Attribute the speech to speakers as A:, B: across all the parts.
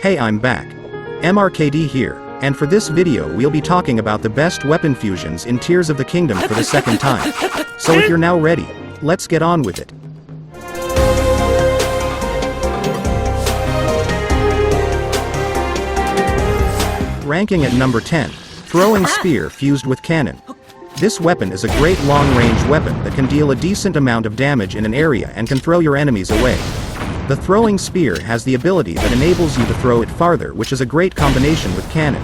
A: Hey, I'm back. MRKD here, and for this video we'll be talking about the best weapon fusions in Tears of the Kingdom for the second time. So if you're now ready, let's get on with it. Ranking at number 10, Throwing Spear fused with Cannon. This weapon is a great long-range weapon that can deal a decent amount of damage in an area and can throw your enemies away. The Throwing Spear has the ability that enables you to throw it farther, which is a great combination with Cannon.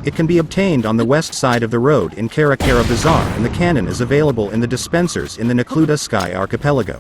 A: It can be obtained on the west side of the road in Kara Kara Bazaar, and the cannon is available in the dispensers in the Nekluda Sky Archipelago.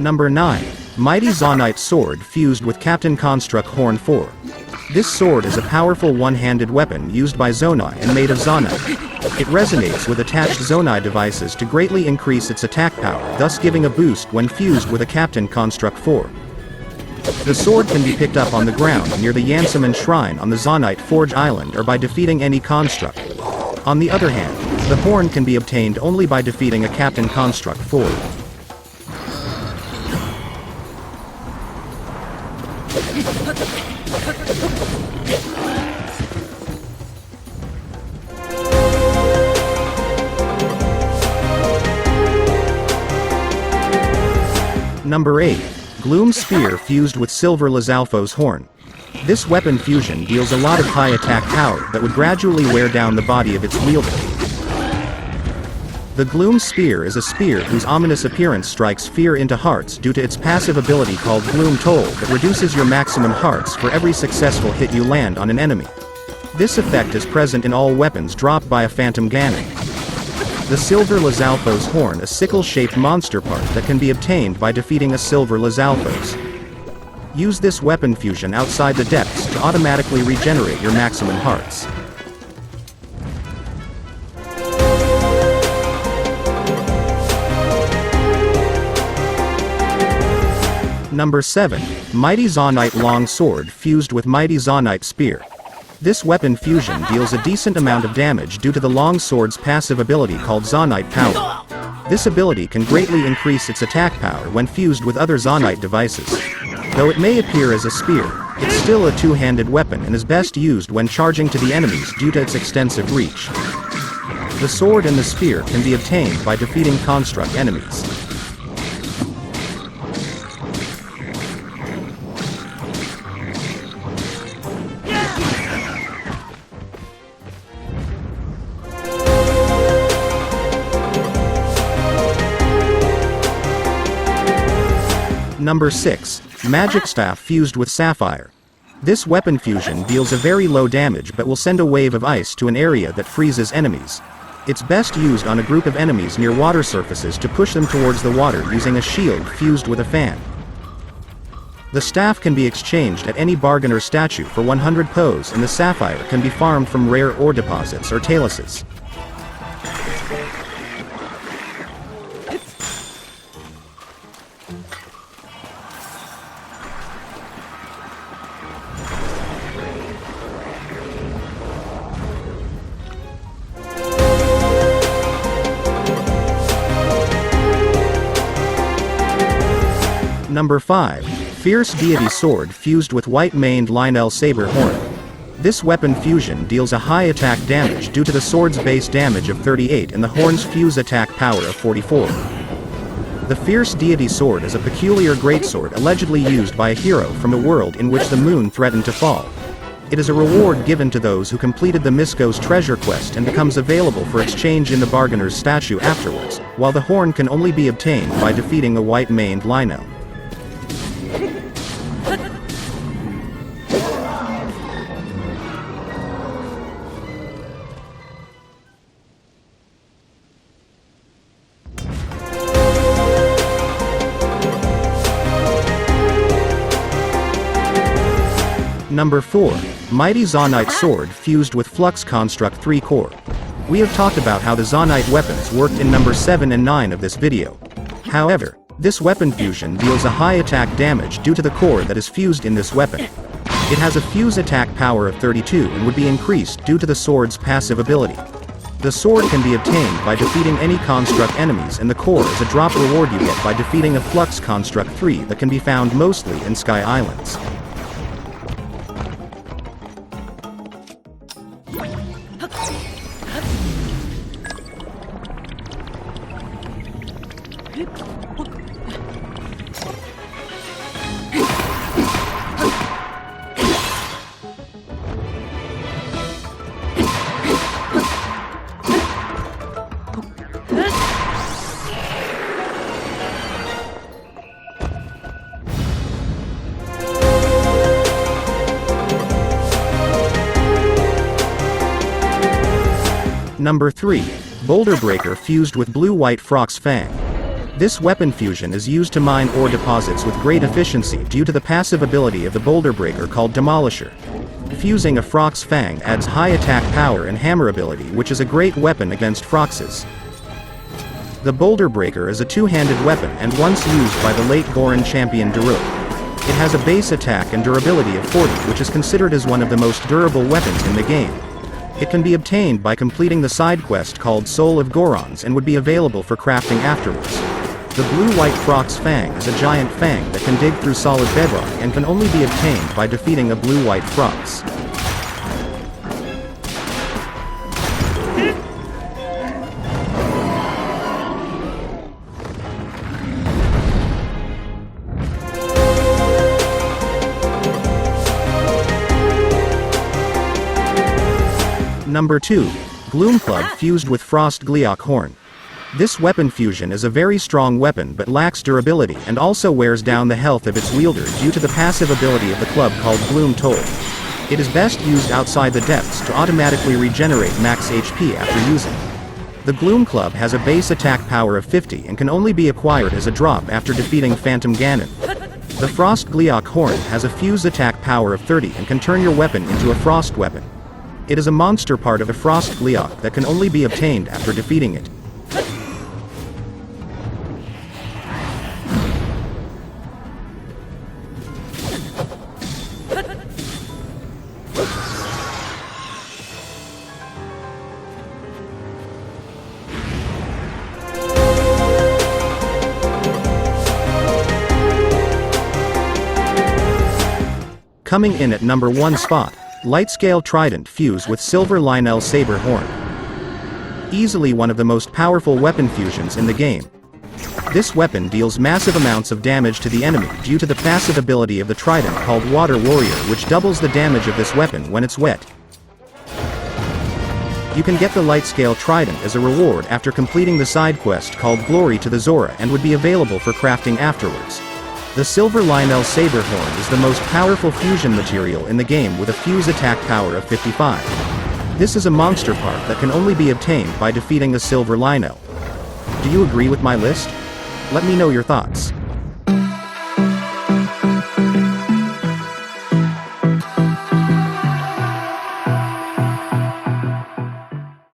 A: Number 9. Mighty Zite Sword fused with Captain Construct Horn 4. This sword is a powerful one-handed weapon used by Zonai and made of Zonite. It resonates with attached Zonai devices to greatly increase its attack power, thus giving a boost when fused with a Captain Construct 4. The sword can be picked up on the ground near the Yansaman Shrine on the Zonite Forge Island or by defeating any construct. On the other hand, the horn can be obtained only by defeating a Captain Construct 4. Number 8. Gloom Sphere fused with Silver Lalos Horn. This weapon fusion deals a lot of high attack power that would gradually wear down the body of its wielder. The Gloom Spear is a spear whose ominous appearance strikes fear into hearts due to its passive ability called Gloom Toll that reduces your maximum hearts for every successful hit you land on an enemy. This effect is present in all weapons dropped by a Phantom Ganon. The Silver Lalos Horn, a sickle-shaped monster part that can be obtained by defeating a Silver Lalos. Use this weapon fusion outside the depths to automatically regenerate your maximum hearts. Number 7. Mighty Zite Long Sword fused with Mighty Zite Spear. This weapon fusion deals a decent amount of damage due to the long sword's passive ability called Zonite Power. This ability can greatly increase its attack power when fused with other Zonite devices. Though it may appear as a spear, it's still a two-handed weapon and is best used when charging to the enemies due to its extensive reach. The sword and the spear can be obtained by defeating construct enemies. Number 6. Magic Staff fused with Sapphire. This weapon fusion deals a very low damage but will send a wave of ice to an area that freezes enemies. It's best used on a group of enemies near water surfaces to push them towards the water using a shield fused with a fan. The staff can be exchanged at any bargainer statue for 100 pos, and the Sapphire can be farmed from rare ore deposits or taluses. Number 5. Fierce Deity Sword fused with White Linel Saber Horn. This weapon fusion deals a high attack damage due to the sword's base damage of 38 and the horn's fuse attack power of 44. The Fierce Deity Sword is a peculiar greatsword allegedly used by a hero from a world in which the moon threatened to fall. It is a reward given to those who completed the Misko's treasure quest and becomes available for exchange in the bargainer's statue afterwards, while the horn can only be obtained by defeating a white-maned Lino. Number 4. Mighty Zite Sword fused with Flux Construct 3 core. We have talked about how the Zite weapons worked in number 7 and 9 of this video. However, this weapon fusion deals a high attack damage due to the core that is fused in this weapon. It has a fuse attack power of 32 and would be increased due to the sword's passive ability. The sword can be obtained by defeating any construct enemies, and the core is a drop reward you get by defeating a Flux Construct 3 that can be found mostly in Sky Islands. Number 3. Boulder Breaker fused with Blue White Fling. This weapon fusion is used to mine ore deposits with great efficiency due to the passive ability of the Boulder Breaker called Demolisher. Fusing a Frog's Fang adds high attack power and hammer ability, which is a great weapon against Froxes. The Boulder Breaker is a two-handed weapon and once used by the late Goron champion Daruk. It has a base attack and durability of 40, which is considered as one of the most durable weapons in the game. It can be obtained by completing the side quest called Soul of Gorons and would be available for crafting afterwards. The Blue White Frog's Fang is a giant fang that can dig through solid bedrock and can only be obtained by defeating a Blue White Frogs. Number 2. Gloom Club fused with Frost Gleok Horn. This weapon fusion is a very strong weapon but lacks durability and also wears down the health of its wielder due to the passive ability of the club called Gloom Toll. It is best used outside the depths to automatically regenerate max HP after using. The Gloom Club has a base attack power of 50 and can only be acquired as a drop after defeating Phantom Ganon. The Frost Gleok Horn has a fuse attack power of 30 and can turn your weapon into a frost weapon. It is a monster part of a Frost Gleok that can only be obtained after defeating it. Coming in at number 1 spot, Scale Trident fused with Silver Linel Saber Horn. Easily one of the most powerful weapon fusions in the game. This weapon deals massive amounts of damage to the enemy due to the passive ability of the Trident called Water Warrior, which doubles the damage of this weapon when it's wet. You can get the Scale Trident as a reward after completing the side quest called Glory to the Zora and would be available for crafting afterwards. The Silver Linel Saber Horn is the most powerful fusion material in the game with a fuse attack power of 55. This is a monster part that can only be obtained by defeating a Silver Linel. Do you agree with my list? Let me know your thoughts.